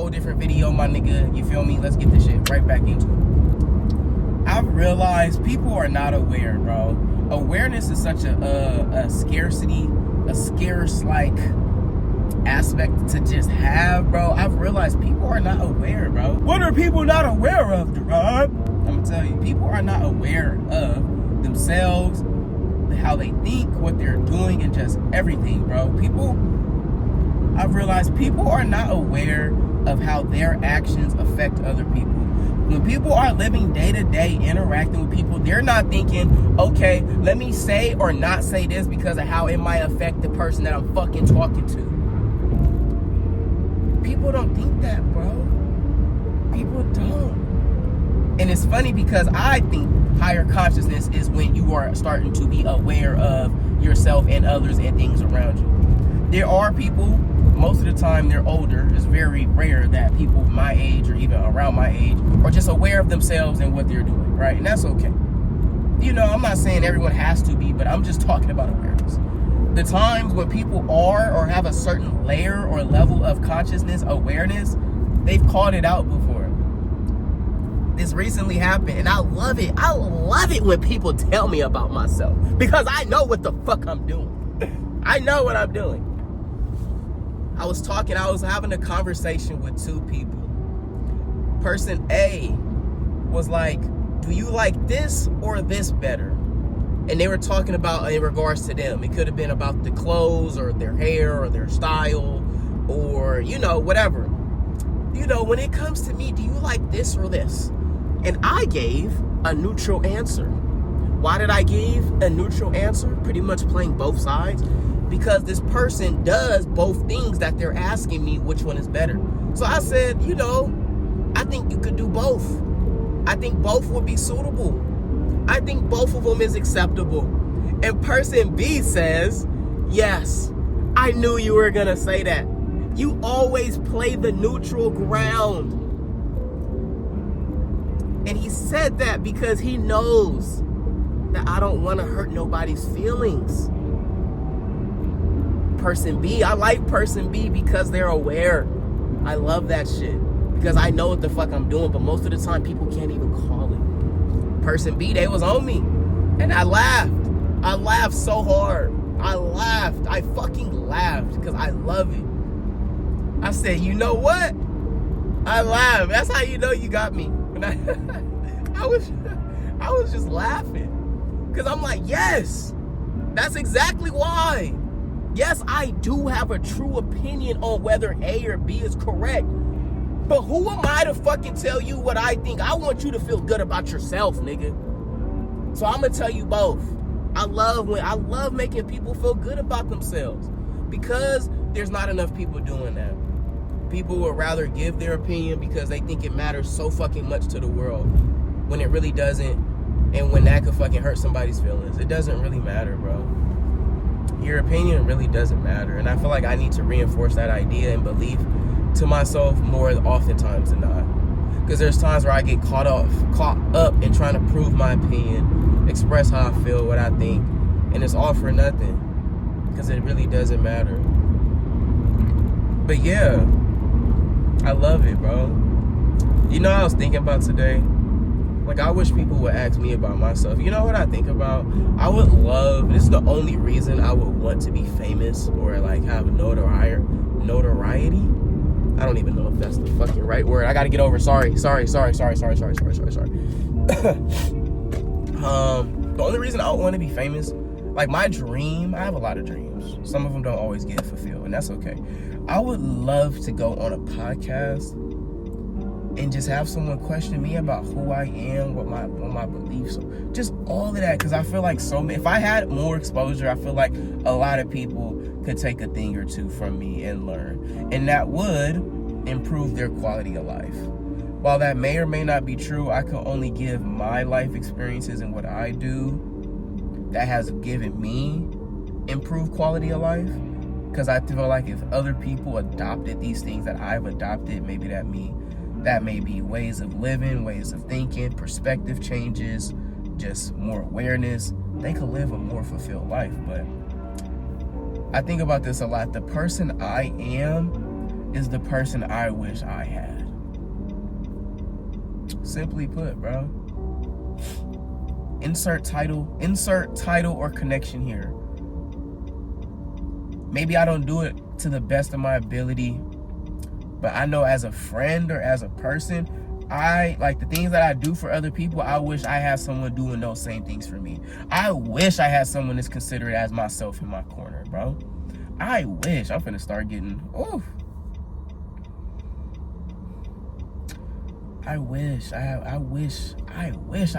whole different video, my nigga. You feel me? Let's get this shit right back into it. I've realized people are not aware, bro. Awareness is such a scarcity, a scarce like aspect to just have, bro. I've realized people are not aware, bro. What are people not aware of, Derod? I'm gonna tell you, people are not aware of themselves, how they think, what they're doing, and just everything, bro. I've realized people are not aware of how their actions affect other people. When people are living day to day, interacting with people, they're not thinking, okay, let me say or not say this because of how it might affect the person that I'm fucking talking to. People don't think that, bro. People don't. And it's funny because I think higher consciousness is when you are starting to be aware of yourself and others and things around you. There are people, most of the time they're older. It's very rare that people my age or even around my age are just aware of themselves and what they're doing, right? And that's okay. You know, I'm not saying everyone has to be, but I'm just talking about awareness. The times when people are or have a certain layer or level of consciousness, awareness, they've called it out before. This recently happened, and I love it. I love it when people tell me about myself because I know what the fuck I'm doing. I know what I'm doing. I was having a conversation with two people. Person A was like, do you like this or this better? And they were talking about in regards to them. It could have been about the clothes or their hair or their style or, you know, whatever. You know, when it comes to me, do you like this or this? And I gave a neutral answer. Why did I give a neutral answer? Pretty much playing both sides. Because this person does both things that they're asking me which one is better. So I said, you know, I think you could do both. I think both would be suitable. I think both of them is acceptable. And person B says, yes, I knew you were gonna say that. You always play the neutral ground. And he said that because he knows that I don't want to hurt nobody's feelings. Person B, I like person B because they're aware. I love that shit because I know what the fuck I'm doing, but most of the time people can't even call it. Person B, they was on me and I laughed. I laughed so hard. I fucking laughed because I love it. I said, you know what? I laughed. That's how you know you got me. And I was just laughing because I'm like, yes, that's exactly why. Yes, I do have a true opinion on whether A or B is correct. But who am I to fucking tell you what I think? I want you to feel good about yourself, nigga. So I'm gonna tell you both. I love making people feel good about themselves because there's not enough people doing that. People would rather give their opinion because they think it matters so fucking much to the world when it really doesn't, and when that could fucking hurt somebody's feelings. It doesn't really matter, bro. Your opinion really doesn't matter. And I feel like I need to reinforce that idea and belief to myself more oftentimes than not. Because there's times where I get caught up in trying to prove my opinion, express how I feel, what I think, and it's all for nothing. Because it really doesn't matter. But yeah, I love it, bro. You know what I was thinking about today? Like, I wish people would ask me about myself. You know what I think about? I would love, this is the only reason I would want to be famous or like have notoriety. I don't even know if that's the fucking right word. I gotta get over, sorry. The only reason I would want to be famous, like my dream, I have a lot of dreams. Some of them don't always get fulfilled, and that's okay. I would love to go on a podcast and just have someone question me about who I am, what my beliefs are, just all of that. Because I feel like if I had more exposure, I feel like a lot of people could take a thing or two from me and learn, and that would improve their quality of life. While that may or may not be true, I can only give my life experiences and what I do that has given me improved quality of life. Because I feel like if other people adopted these things that I've adopted, maybe that may be ways of living, ways of thinking, perspective changes, just more awareness, they could live a more fulfilled life. But I think about this a lot. The person I am is the person I wish I had. Simply put, bro. Insert title or connection here. Maybe I don't do it to the best of my ability, but I know as a friend or as a person, I like the things that I do for other people. I wish I had someone doing those same things for me. I wish I had someone as considerate as myself in my corner, bro. I wish. I'm finna start getting, oof. I wish I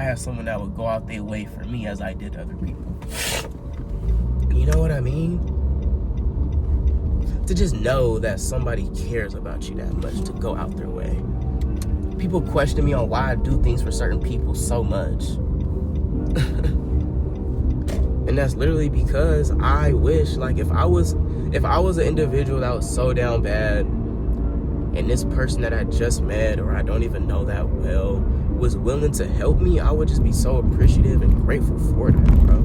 had someone that would go out their way for me as I did other people. You know what I mean? To just know that somebody cares about you that much, to go out their way. People question me on why I do things for certain people so much. And that's literally because I wish, like, if I was an individual that was so down bad, and this person that I just met or I don't even know that well was willing to help me, I would just be so appreciative and grateful for that, bro.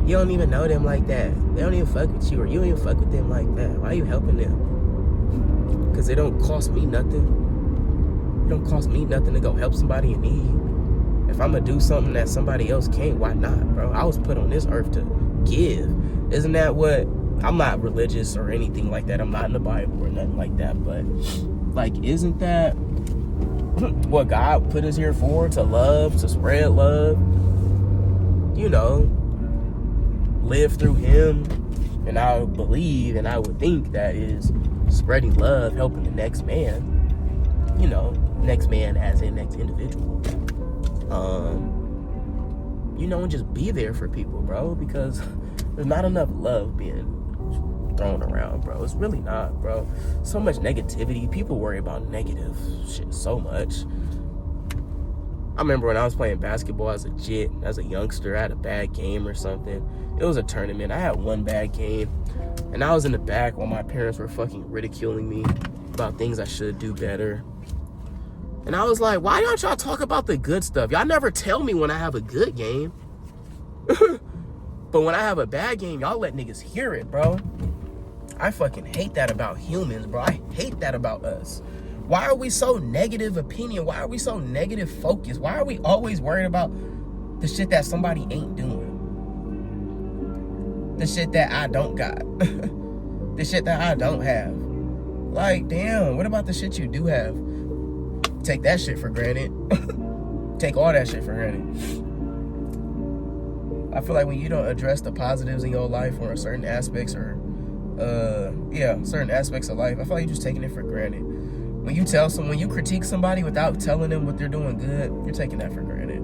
You don't even know them like that. They don't even fuck with you, or you don't even fuck with them like that. Why are you helping them? Because it don't cost me nothing. It don't cost me nothing to go help somebody in need. If I'm going to do something that somebody else can't, why not, bro? I was put on this earth to give. Isn't that what... I'm not religious or anything like that. I'm not in the Bible or nothing like that. But, like, isn't that what God put us here for? To love, to spread love. You know, live through Him. And I believe and I would think that is spreading love, helping the next man. You know, next man as in next individual. You know, and just be there for people, bro. Because there's not enough love being thrown around, bro. It's really not, bro. So much negativity. People worry about negative shit so much. I remember when I was playing basketball as a youngster, I had a bad game or something. It was a tournament. I had one bad game, and I was in the back while my parents were fucking ridiculing me about things I should do better. And I was like, why don't y'all talk about the good stuff? Y'all never tell me when I have a good game. But when I have a bad game, y'all let niggas hear it, bro. I fucking hate that about humans, bro. I hate that about us. Why are we so negative opinion? Why are we so negative focused? Why are we always worried about the shit that somebody ain't doing? The shit that I don't got. The shit that I don't have. Like, damn, what about the shit you do have? Take that shit for granted. Take all that shit for granted. I feel like when you don't address the positives in your life or certain aspects certain aspects of life, I feel like you're just taking it for granted. When you critique somebody without telling them what they're doing good, you're taking that for granted.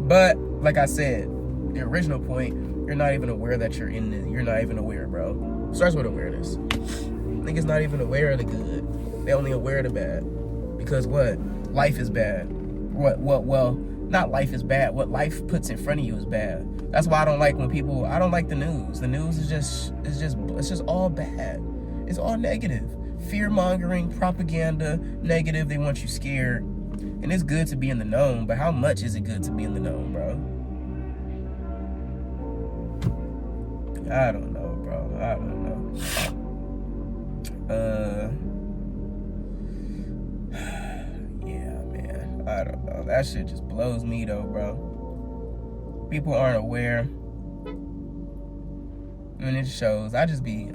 But, like I said, the original point, you're not even aware that you're in it. You're not even aware, bro. Starts with awareness. Niggas not even aware of the good. They only aware of the bad. Because what? Life is bad. Well, not life is bad. What life puts in front of you is bad. That's why I don't like I don't like the news. The news is just all bad. It's all negative. Fear-mongering, propaganda, negative. They want you scared. And it's good to be in the known, but how much is it good to be in the known, bro? I don't know, bro. I don't know. Yeah, man. I don't know. That shit just blows me, though, bro. People aren't aware. And it shows. I be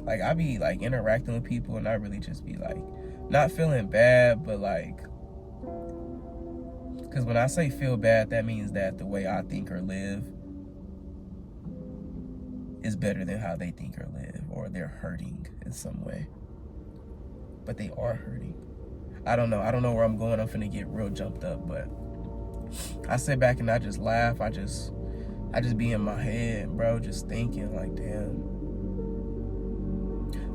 interacting with people, and I really just be like, not feeling bad, but like, because when I say feel bad, that means that the way I think or live is better than how they think or live, or they're hurting in some way. But they are hurting. I don't know where I'm going. I'm finna get real jumped up, but I sit back and I just laugh. I just be in my head, bro, just thinking like, damn.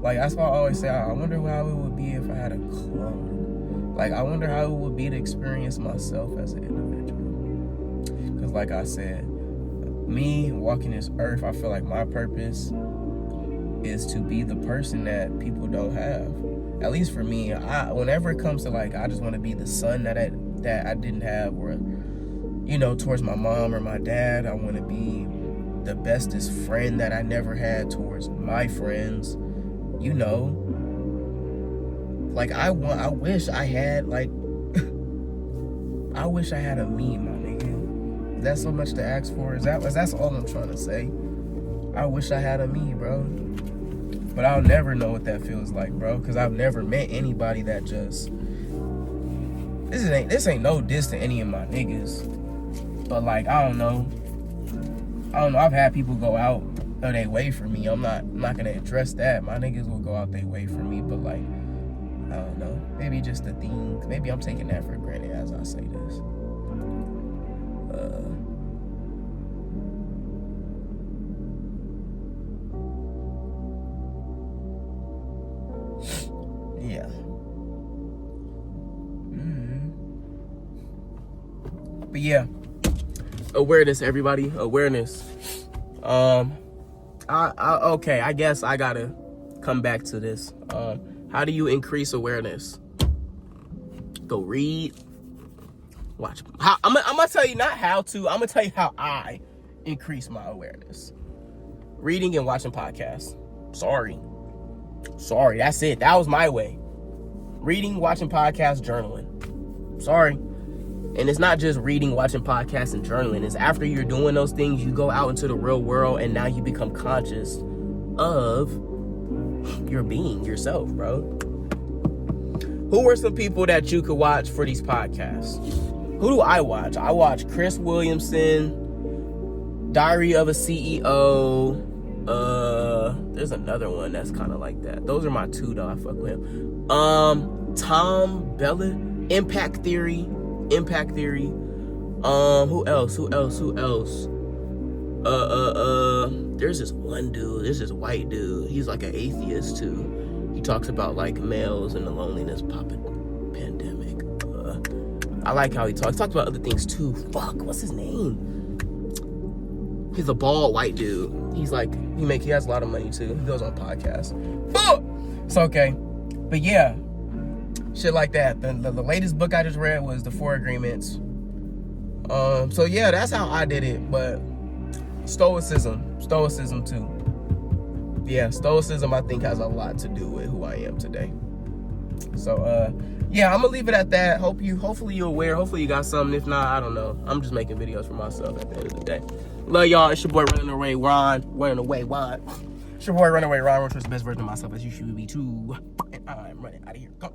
Like, that's why I always say, I wonder how it would be if I had a clone. Like, I wonder how it would be to experience myself as an individual. Because like I said, me walking this earth, I feel like my purpose is to be the person that people don't have. At least for me, whenever it comes to like, I just want to be the son that I didn't have, or, you know, towards my mom or my dad. I want to be the bestest friend that I never had towards my friends. You know, like I wish I had like I wish I had a me, my nigga. Is that so much to ask for? That's all I'm trying to say? I wish I had a me, bro. But I'll never know what that feels like, bro, because I've never met anybody that just this ain't no diss to any of my niggas. But like, I don't know. I've had people go out of their way for me. I'm not gonna address that. My niggas will go out their way for me, but like, I don't know. Maybe just the thing. Maybe I'm taking that for granted as I say this. Yeah. But yeah, awareness, everybody. Awareness. Okay, I guess I gotta come back to this. How do you increase awareness? Go read, watch. I'm gonna tell you not how to. I'm gonna tell you how I increase my awareness. Reading and watching podcasts. Sorry, that's it. That was my way. Reading, watching podcasts, journaling. Sorry. And it's not just reading, watching podcasts, and journaling. It's after you're doing those things, you go out into the real world, and now you become conscious of your being, yourself, bro. Who are some people that you could watch for these podcasts? Who do I watch? I watch Chris Williamson, Diary of a CEO. There's another one that's kind of like that. Those are my two, though. I fuck with him. Tom Bella, Impact Theory. Who else? There's this one dude, there's this white dude. He's like an atheist too. He talks about like males and the loneliness pandemic. I like how he talks. He talks about other things too. Fuck, what's his name? He's a bald white dude. He's like, he has a lot of money too. He goes on podcasts. Fuck! It's okay. But yeah, shit like that. The latest book I just read was The 4 Agreements. So yeah, that's how I did it. But stoicism too. Yeah, stoicism I think has a lot to do with who I am today. So yeah, I'm gonna leave it at that. Hopefully you're aware. Hopefully you got something. If not, I don't know. I'm just making videos for myself at the end of the day. Love y'all. It's your boy Running Away Ron. It's your boy Runaway Ron, which was the best version of myself as you should be too. And I'm running out of here. Go.